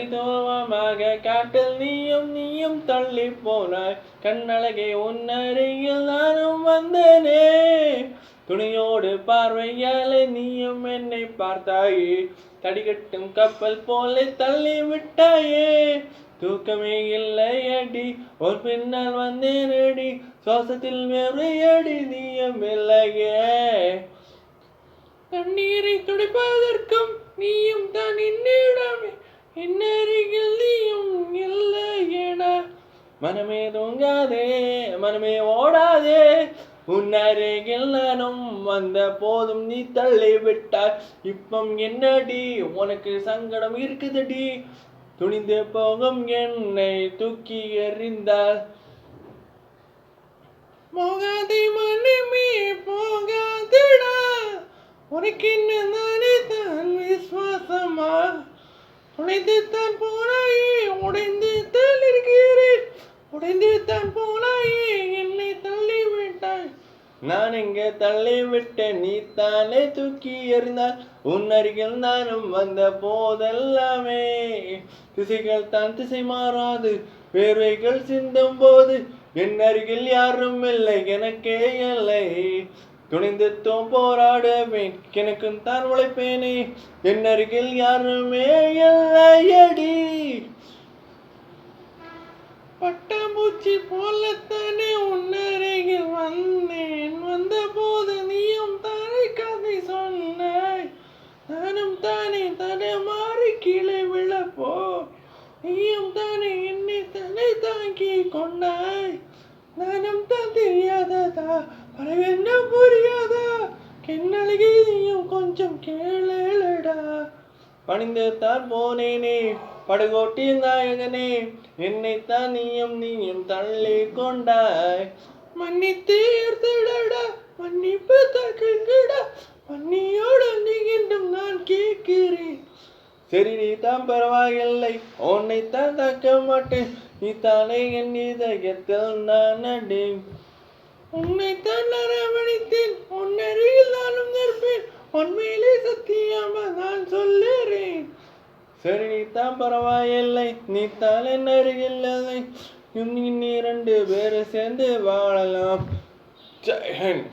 தனித்துவமாக காட்டில் நீயும் தள்ளி போனாய். கண்ணழகே உன்னருகில் நானும் வந்தேனே. துணியோடு பார்வையாலே நீயும் என்னை பார்த்தாயே. தடிகட்டும் கப்பல் போல தள்ளி விட்டாயே. தூக்கமே இல்லை அடி, ஒரு பின்னால் வந்தேன் அடி. சுவாசத்தில் வேறையடி, நீயும் இல்லையே. கண்ணீரை துடைப்பதற்கும் நீயும் தான் என்னிடமே. என்னருகில் நீயும் இல்லையேடா. மனமே தூங்காதே, மனமே ஓடாதே. உன்னருகில் நானும் வந்த போதும் நீ தள்ளி விட்டாய். இப்பம் என்னடி உனக்கு சங்கடம் இருக்குதடி. துணிந்து போகும் என்னை தூக்கி எறிந்தால். போகாதே மனமே போகாதடா, உனக்கு என்ன நானே தான் விசுவாசமா. உடைந்து தான் போனாயே, உடைந்து தான் இருக்கிறேன். உடைந்து தான் போனாயே, என்னை தள்ளி விட்டாய். நான் எங்கே தள்ளி விட்டேன், நீ தானே தூக்கி எறிந்தால். உன் அருகில் நானும் வந்த போதெல்லாமே திசைகள் தான் திசை மாறாது. வேர்வைகள் சிந்தும் போது என் அருகில் யாரும் இல்லை, எனக்கே இல்லை. துணிந்து போராடுவேன், எனக்கும் தான் உழைப்பேனே. என் அருகில் யாருமே இல்லையடி. பட்டாம்பூச்சி போலத்தானே உன்னருகில் வந்தேன். வந்த போது நீயும் தானே கதை சொன்னாய். நானும் தானே தடமாறி கீழே விழப்போ. நீயும் தானே என்னை தானே தாங்கி கொண்டாய். நானும் தான் தெரியாததா, பரவென்ன புரியாதா. கண்ணழகி நீயும் கொஞ்சம் கேளடா. பணிந்து தான் போனேனே படுகோட்டி நாயகனே. என்னைத்தான் நீயும் தள்ளி கொண்டாய். மன்னித்து எடுத்துடா, மன்னிப்பு தக்குங்கடா. மன்னியோடு நீண்டும் நான் கேட்கிறேன். சரி நீ தான் பரவாயில்லை, உன்னைத்தான் தாக்க மாட்டேன். நீ தானே என் இதயத்தில் நான் அடி. உன்னைத்தான் அரவணைத்தேன், உன்னருகில் நானும் நிற்பேன். உண்மையிலே சத்தியமா நான் சொல்லுறேன். சரி நீ தான் பரவாயில்லை, நீ தான் என் அருகில் இல்லை. நீ 2 பேரும் சேர்ந்து வாழலாம். ஜெய் ஹிந்த்.